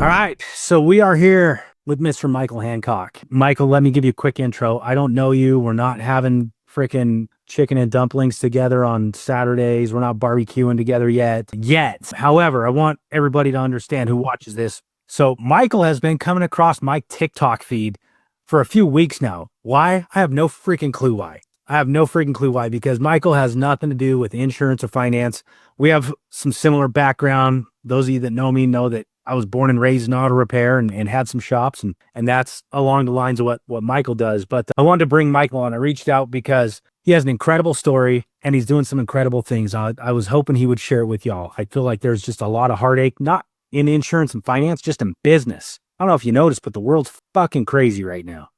All right, so we are here with Mr. Michael Hancock. Michael, let me give you a quick intro. I don't know you. We're not having freaking chicken and dumplings together on Saturdays. We're not barbecuing together yet. However, I want everybody to understand who watches this. So Michael has been coming across my TikTok feed for a few weeks now. Why? I have no freaking clue why. Because Michael has nothing to do with insurance or finance. We have some similar background. Those of you that know me know that I was born and raised in auto repair and had some shops, and that's along the lines of what Michael does. But I wanted to bring Michael on. I reached out because he has an incredible story and he's doing some incredible things. I was hoping he would share it with y'all. I feel like there's just a lot of heartache, not in insurance and finance, just in business. I don't know if you noticed, but the world's fucking crazy right now.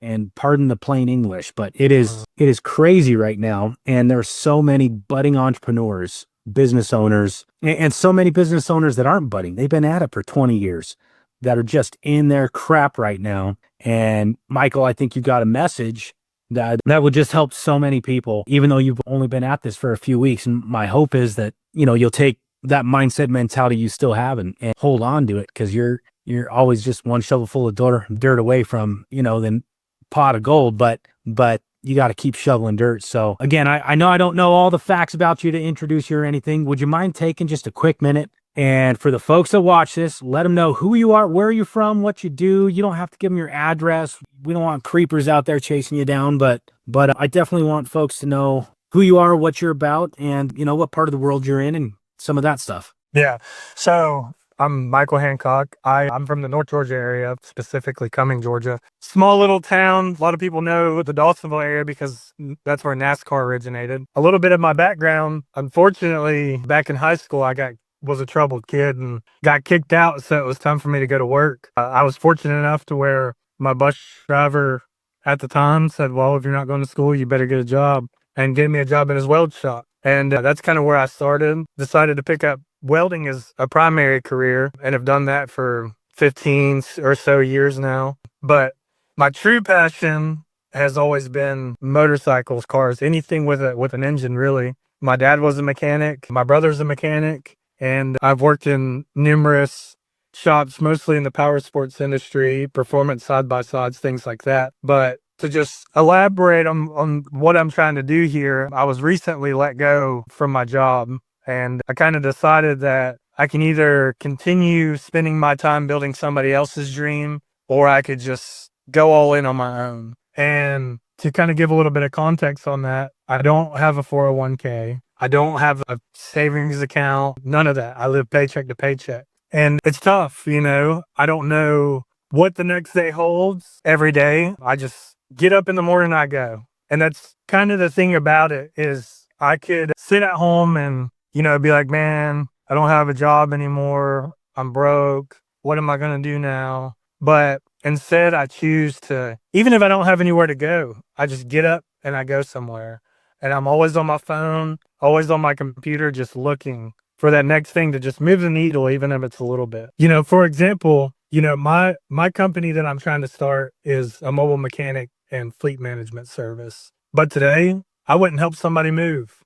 And pardon the plain English, but it is crazy right now. And there's so many budding entrepreneurs, business owners, and so many business owners that aren't budding. They've been at it for 20 years that are just in their crap right now. And Michael, I think you got a message that would just help so many people, even though you've only been at this for a few weeks. And my hope is that, you'll take that mindset mentality you still have and hold on to it, because you're always just one shovel full of dirt away from, then pot of gold, but you got to keep shoveling dirt. So again, I know I don't know all the facts about you to introduce you or anything. Would you mind taking just a quick minute? And for the folks that watch this, let them know who you are, where you're from, what you do. You don't have to give them your address. We don't want creepers out there chasing you down, but I definitely want folks to know who you are, what you're about, and what part of the world you're in and some of that stuff. Yeah. So I'm Michael Hancock. I'm from the North Georgia area, specifically Cumming, Georgia. Small little town. A lot of people know the Dawsonville area because that's where NASCAR originated. A little bit of my background, unfortunately, back in high school, was a troubled kid and got kicked out, so it was time for me to go to work. I was fortunate enough to where my bus driver at the time said, well, if you're not going to school, you better get a job, and gave me a job in his weld shop. And that's kind of where I started. Decided to pick up welding as a primary career and have done that for 15 or so years now. But my true passion has always been motorcycles, cars, anything with an engine, really. My dad was a mechanic. My brother's a mechanic. And I've worked in numerous shops, mostly in the powersports industry, performance side-by-sides, things like that. But to just elaborate on what I'm trying to do here, I was recently let go from my job. And I kind of decided that I can either continue spending my time building somebody else's dream, or I could just go all in on my own. And to kind of give a little bit of context on that, I don't have a 401k. I don't have a savings account, none of that. I live paycheck to paycheck. And it's tough, I don't know what the next day holds every day. I just get up in the morning and I go. And that's kind of the thing about it, is I could sit at home and, be like, man, I don't have a job anymore. I'm broke. What am I going to do now? But instead I choose to, even if I don't have anywhere to go, I just get up and I go somewhere. And I'm always on my phone, always on my computer, just looking for that next thing to just move the needle, even if it's a little bit. For example, my company that I'm trying to start is a mobile mechanic and fleet management service. But today I went and helped somebody move,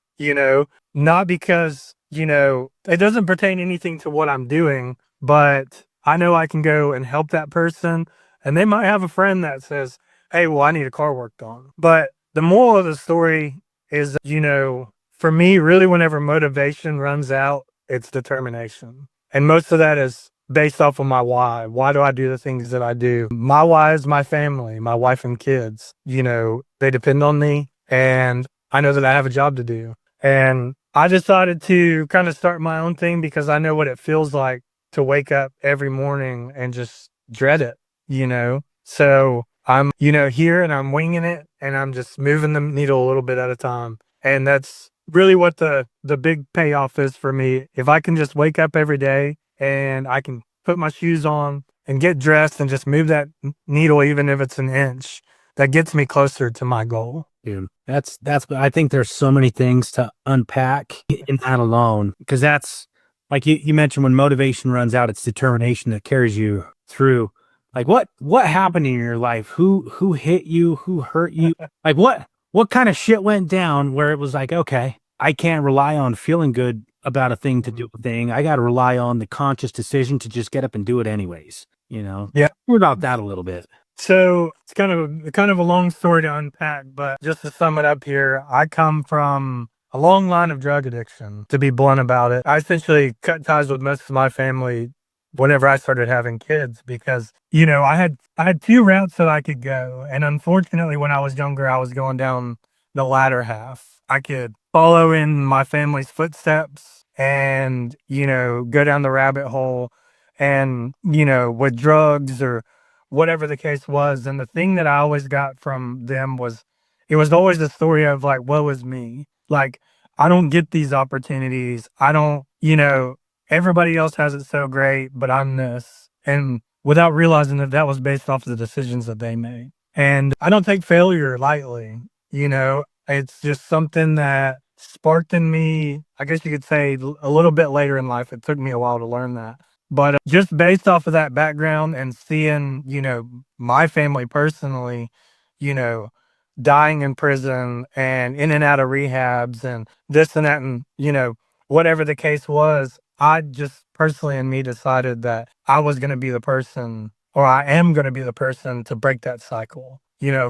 not because, it doesn't pertain anything to what I'm doing, but I know I can go and help that person. And they might have a friend that says, hey, well, I need a car worked on. But the moral of the story is, for me, really, whenever motivation runs out, it's determination. And most of that is based off of my why. Why do I do the things that I do? My why is my family, my wife and kids. They depend on me, and I know that I have a job to do. And I decided to kind of start my own thing because I know what it feels like to wake up every morning and just dread it, So I'm, here and I'm winging it, and I'm just moving the needle a little bit at a time. And that's really what the big payoff is for me. If I can just wake up every day and I can put my shoes on and get dressed and just move that needle, even if it's an inch, that gets me closer to my goal. Dude, I think there's so many things to unpack in that alone, because that's like you mentioned, when motivation runs out, it's determination that carries you through. Like what happened in your life? Who hit you? Who hurt you? Like what kind of shit went down where it was like, okay, I can't rely on feeling good about a thing to do a thing. I got to rely on the conscious decision to just get up and do it anyways. Yeah. We're about that a little bit. So it's kind of a long story to unpack, but just to sum it up here, I come from a long line of drug addiction, to be blunt about it. I essentially cut ties with most of my family whenever I started having kids because, I had two routes that I could go. And unfortunately, when I was younger, I was going down the latter half. I could follow in my family's footsteps and, go down the rabbit hole and, with drugs or whatever the case was. And the thing that I always got from them was it was always the story of like, woe is me. Like, I don't get these opportunities. I don't, everybody else has it so great, but I'm this. And without realizing that that was based off the decisions that they made. And I don't take failure lightly, it's just something that sparked in me, I guess you could say a little bit later in life. It took me a while to learn that. But just based off of that background and seeing, my family personally, you know, dying in prison and in and out of rehabs and this and that and, whatever the case was, I just personally in me decided that I was going to be the person or I am going to be the person to break that cycle,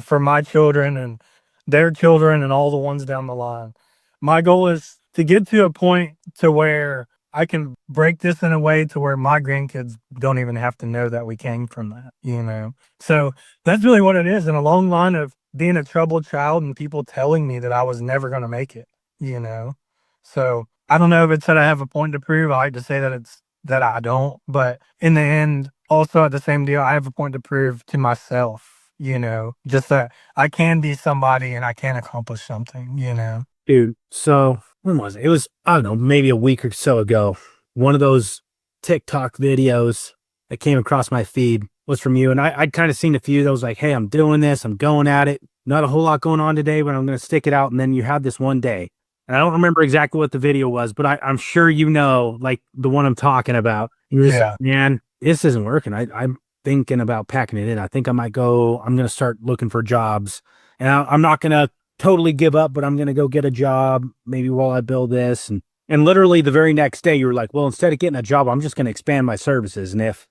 for my children and their children and all the ones down the line. My goal is to get to a point to where I can break this in a way to where my grandkids don't even have to know that we came from that. So that's really what it is. And a long line of being a troubled child and people telling me that I was never going to make it. So I don't know if it's that I have a point to prove. I like to say that it's that I don't. But in the end, also at the same deal, I have a point to prove to myself, just that I can be somebody and I can accomplish something. Dude, so when was it? It was, I don't know, maybe a week or so ago. One of those TikTok videos that came across my feed was from you. And I'd kind of seen a few that was like, hey, I'm doing this. I'm going at it. Not a whole lot going on today, but I'm going to stick it out. And then you had this one day. And I don't remember exactly what the video was, but I'm sure like the one I'm talking about. You were just like, man, this isn't working. I'm thinking about packing it in. I think I'm going to start looking for jobs. And I'm not going to totally give up, but I'm going to go get a job maybe while I build this. And literally the very next day you were like, well, instead of getting a job, I'm just going to expand my services. And if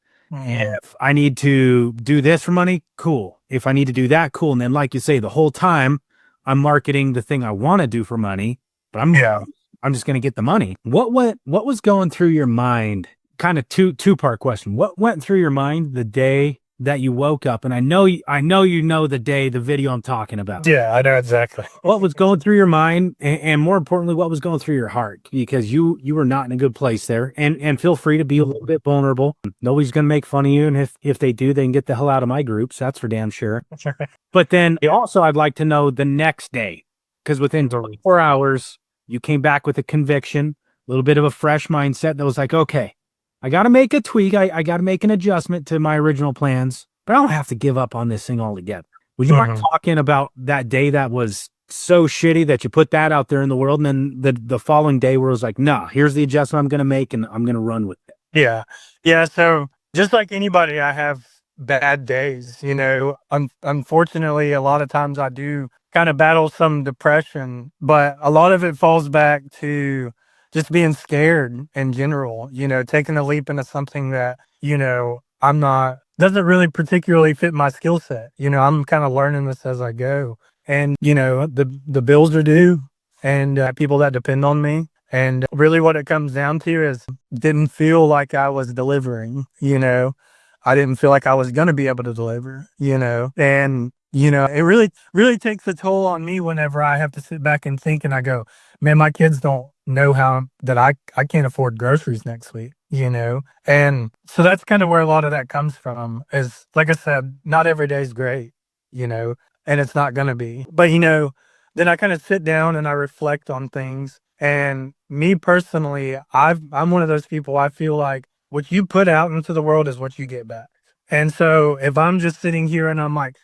I need to do this for money, cool. If I need to do that, cool. And then like you say, the whole time I'm marketing the thing I want to do for money, but I'm just going to get the money. What was going through your mind? Kind of two-part question. What went through your mind the day that you woke up? And I know the day, the video I'm talking about. Yeah, I know exactly. What was going through your mind, and more importantly, what was going through your heart? Because you were not in a good place there. And feel free to be a little bit vulnerable. Nobody's going to make fun of you, and if they do, they can get the hell out of my groups. That's for damn sure. But then also, I'd like to know the next day, because within 24 hours, you came back with a conviction, a little bit of a fresh mindset that was like, okay, I got to make a tweak. I got to make an adjustment to my original plans, but I don't have to give up on this thing altogether. Would you mind talking about that day that was so shitty that you put that out there in the world, and then the following day where it was like, no, here's the adjustment I'm going to make, and I'm going to run with it? Yeah. Yeah. So just like anybody, I have bad days, unfortunately, a lot of times I do kind of battle some depression, but a lot of it falls back to just being scared in general, taking a leap into something that, I'm not, doesn't really particularly fit my skill set. I'm kind of learning this as I go. And, the bills are due and people that depend on me. And really what it comes down to is didn't feel like I was delivering, I didn't feel like I was going to be able to deliver, and, it really, really takes a toll on me whenever I have to sit back and think and I go, man, my kids don't know that I can't afford groceries next week, and so that's kind of where a lot of that comes from is, like I said, not every day is great, and it's not going to be, but, then I kind of sit down and I reflect on things. And me personally, I'm one of those people, I feel like what you put out into the world is what you get back. And so if I'm just sitting here and I'm like,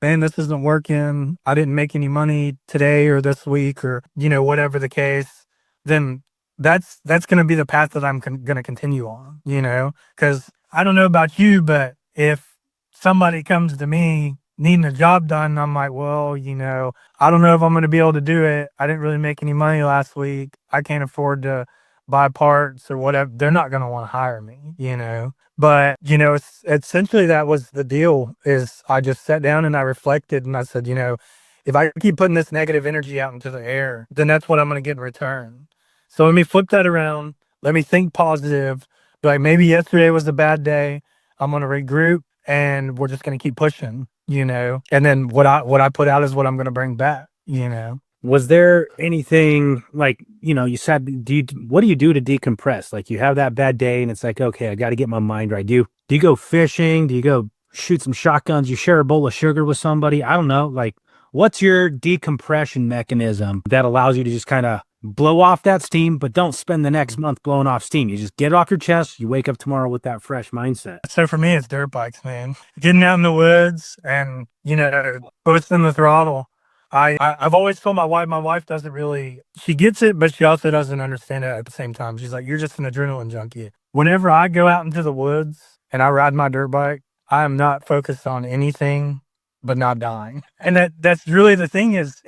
man, this isn't working, I didn't make any money today or this week or, whatever the case, then that's going to be the path that I'm going to continue on, because I don't know about you, but if somebody comes to me needing a job done, I'm like, well, I don't know if I'm going to be able to do it. I didn't really make any money last week. I can't afford to buy parts or whatever, they're not going to want to hire me, you know. But, you know, it's essentially that was the deal. Is I just sat down and I reflected and I said, you know, if I keep putting this negative energy out into the air, then that's what I'm going to get in return. So let me flip that around. Let me think positive. Like maybe yesterday was a bad day. I'm going to regroup and we're just going to keep pushing, you know. And then what I put out is what I'm going to bring back, you know. Was there anything like, you know, you said, what do you do to decompress? Like you have that bad day and it's like, okay, I got to get my mind right. Do you go fishing? Do you go shoot some shotguns? You share a bowl of sugar with somebody? I don't know. Like, what's your decompression mechanism that allows you to just kind of blow off that steam, but don't spend the next month blowing off steam? You just get it off your chest. You wake up tomorrow with that fresh mindset. So for me, it's dirt bikes, man. Getting out in the woods and, you know, pushing the throttle. I've always told my wife doesn't really, she gets it, but she also doesn't understand it at the same time. She's like, you're just an adrenaline junkie. Whenever I go out into the woods and I ride my dirt bike, I am not focused on anything but not dying. And that's really the thing is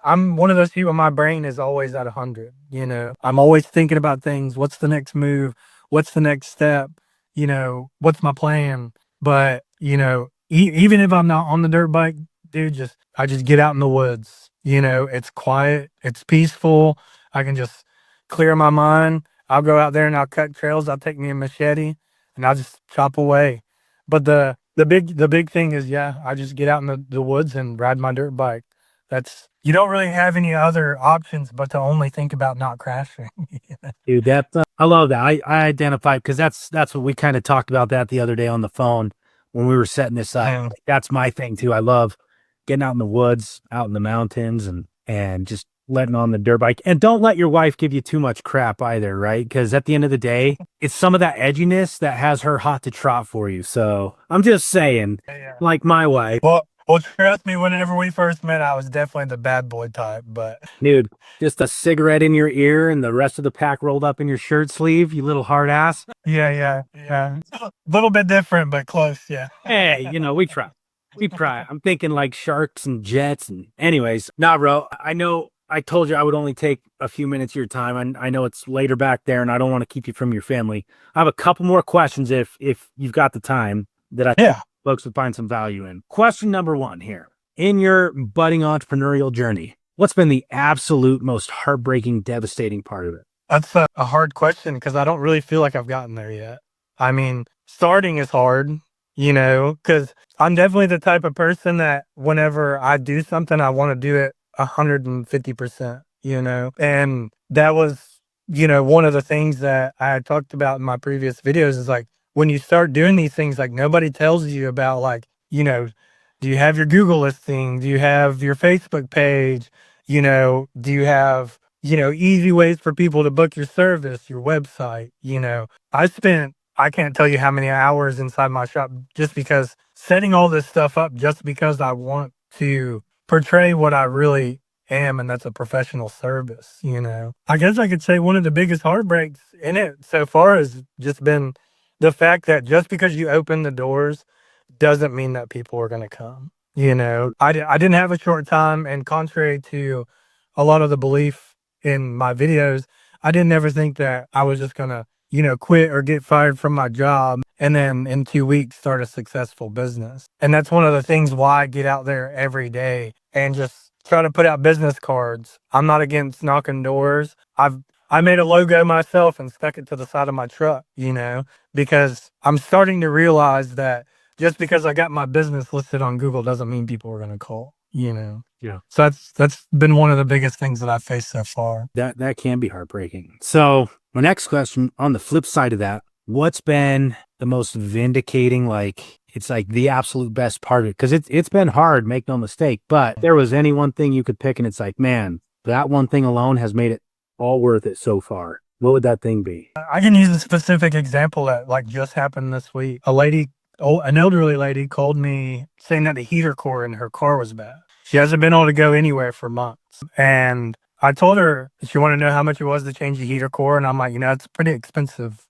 I'm one of those people, my brain is always at 100, you know. I'm always thinking about things. What's the next move? What's the next step? You know, what's my plan? But, you know, even if I'm not on the dirt bike, dude, I just get out in the woods. You know, it's quiet, it's peaceful. I can just clear my mind. I'll go out there and I'll cut trails. I'll take me a machete and I'll just chop away. But the big thing is, yeah, I just get out in the woods and ride my dirt bike. You don't really have any other options but to only think about not crashing. Dude, I love that. I identify because that's what we kind of talked about that the other day on the phone when we were setting this up. Yeah. That's my thing too. I love getting out in the woods, out in the mountains, and just letting on the dirt bike. And don't let your wife give you too much crap either, right? Because at the end of the day, it's some of that edginess that has her hot to trot for you. So I'm just saying, Yeah. like my wife. Well, trust me, whenever we first met, I was definitely the bad boy type, but Dude, just a cigarette in your ear and the rest of the pack rolled up in your shirt sleeve, you little hard ass. yeah. A little bit different, but close, yeah. Hey, you know, we try. We try. I'm thinking like sharks and jets and anyways. Nah, bro, I know I told you I would only take a few minutes of your time. I know it's later back there and I don't want to keep you from your family. I have a couple more questions if you've got the time that I think folks would find some value in. Question number 1 here. In your budding entrepreneurial journey, what's been the absolute most heartbreaking, devastating part of it? That's a hard question because I don't really feel like I've gotten there yet. I mean, starting is hard, you know, because I'm definitely the type of person that whenever I do something, I want to do it 150%, you know, and that was, you know, one of the things that I had talked about in my previous videos is like, when you start doing these things, like nobody tells you about like, you know, do you have your Google listing? Do you have your Facebook page? You know, do you have, you know, easy ways for people to book your service, your website? You know, I can't tell you how many hours inside my shop just because setting all this stuff up just because I want to portray what I really am, and that's a professional service, you know. I guess I could say one of the biggest heartbreaks in it so far has just been the fact that just because you open the doors doesn't mean that people are going to come. You know, I didn't have a short time, and contrary to a lot of the belief in my videos, I didn't ever think that I was just going to, you know, quit or get fired from my job and then in 2 weeks start a successful business. And that's one of the things why I get out there every day and just try to put out business cards. I'm not against knocking doors. I made a logo myself and stuck it to the side of my truck, you know, because I'm starting to realize that just because I got my business listed on Google doesn't mean people are going to call, you know. Yeah. So that's been one of the biggest things that I've faced so far. That can be heartbreaking. So my next question, on the flip side of that, what's been the most vindicating, like it's like the absolute best part of it? Because it's been hard, make no mistake, but there was any one thing you could pick and it's like, man, that one thing alone has made it all worth it so far. What would that thing be? I can use a specific example that like just happened this week. An elderly lady called me saying that the heater core in her car was bad. She hasn't been able to go anywhere for months. And I told her, she wanted to know how much it was to change the heater core. And I'm like, you know, it's pretty expensive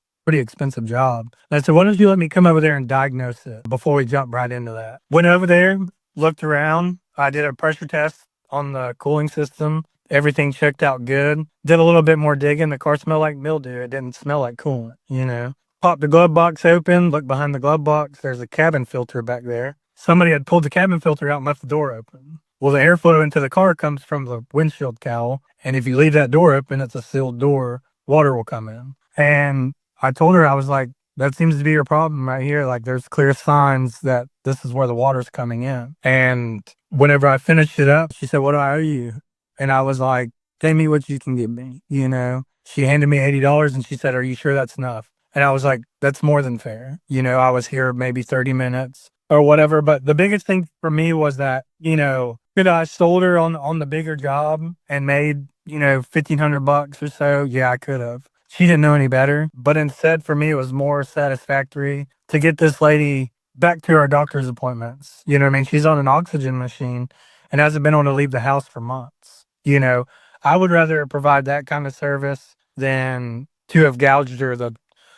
job. And I said, why don't you let me come over there and diagnose it before we jump right into that? Went over there, looked around. I did a pressure test on the cooling system. everything checked out good. Did a little bit more digging. The car smelled like mildew. It didn't smell like coolant, you know. Popped the glove box open, looked behind the glove box. There's a cabin filter back there. Somebody had pulled the cabin filter out and left the door open. Well, the airflow into the car comes from the windshield cowl. And if you leave that door open, it's a sealed door, water will come in. And I told her, I was like, that seems to be your problem right here. Like, there's clear signs that this is where the water's coming in. And whenever I finished it up, she said, what do I owe you? And I was like, pay me what you can give me, you know? She handed me $80 and she said, are you sure that's enough? And I was like, that's more than fair. You know, I was here maybe 30 minutes or whatever. But the biggest thing for me was that, you know, could I sold her on the bigger job and made, you know, $1,500 or so? Yeah, I could have. She didn't know any better. But instead, for me, it was more satisfactory to get this lady back to our doctor's appointments. You know what I mean? She's on an oxygen machine and hasn't been able to leave the house for months. You know, I would rather provide that kind of service than to have gouged her the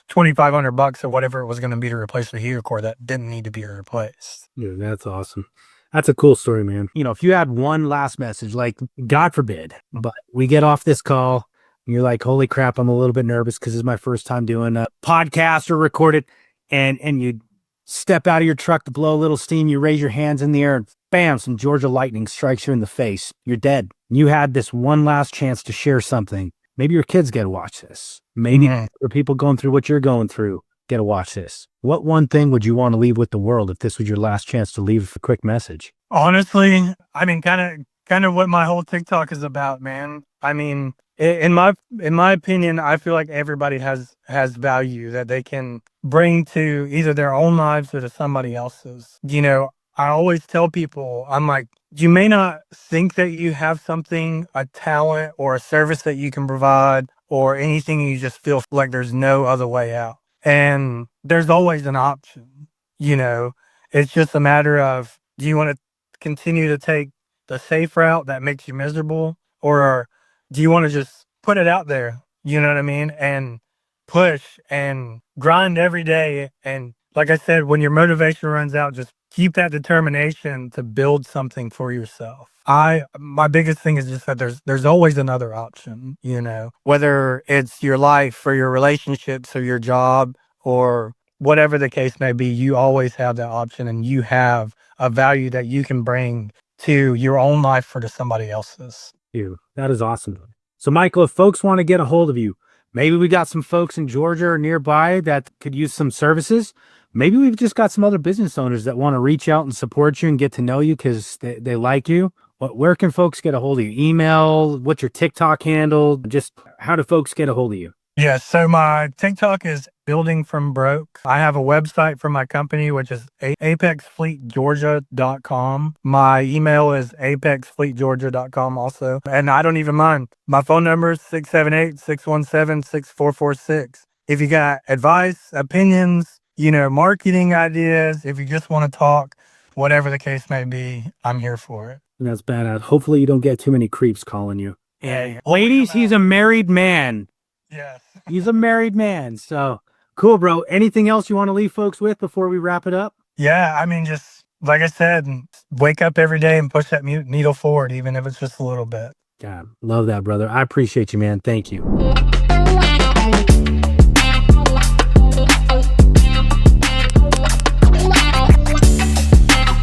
$2,500 or whatever it was going to be to replace the heater core that didn't need to be replaced. Dude, that's awesome. That's a cool story, man. You know, if you had one last message, like, God forbid, but we get off this call and you're like, holy crap, I'm a little bit nervous because this is my first time doing a podcast or recorded, and you step out of your truck to blow a little steam, you raise your hands in the air, and bam, some Georgia lightning strikes you in the face. You're dead. You had this one last chance to share something. Maybe your kids get to watch this. Maybe for people going through what you're going through, get to watch this. What one thing would you want to leave with the world if this was your last chance to leave a quick message? Honestly, I mean, kind of what my whole TikTok is about, man. I mean, in my opinion, I feel like everybody has value that they can bring to either their own lives or to somebody else's. You know, I always tell people, I'm like, you may not think that you have something, a talent or a service that you can provide or anything, you just feel like there's no other way out. And there's always an option, you know. It's just a matter of, do you want to continue to take the safe route that makes you miserable, or do you want to just put it out there, you know what I mean, and push and grind every day? And like I said, when your motivation runs out, just keep that determination to build something for yourself. My biggest thing is just that there's always another option, you know, whether it's your life or your relationships or your job or whatever the case may be, you always have that option and you have a value that you can bring to your own life or to somebody else's. Dude, that is awesome. So, Michael, if folks want to get a hold of you, maybe we got some folks in Georgia or nearby that could use some services. Maybe we've just got some other business owners that want to reach out and support you and get to know you because they like you. Where can folks get a hold of you? Email? What's your TikTok handle? Just how do folks get a hold of you? Yeah, so my TikTok is Building From Broke. I have a website for my company, which is apexfleetgeorgia.com. My email is apexfleetgeorgia.com also. And I don't even mind. My phone number is 678-617-6446. If you got advice, opinions, you know, marketing ideas, if you just want to talk, whatever the case may be, I'm here for it. And that's badass. Hopefully you don't get too many creeps calling you. Yeah. Ladies, he's a married man. Yes. He's a married man. So cool, bro. Anything else you want to leave folks with before we wrap it up? Yeah, I mean, just like I said, wake up every day and push that needle forward, even if it's just a little bit. God, love that, brother. I appreciate you, man. Thank you.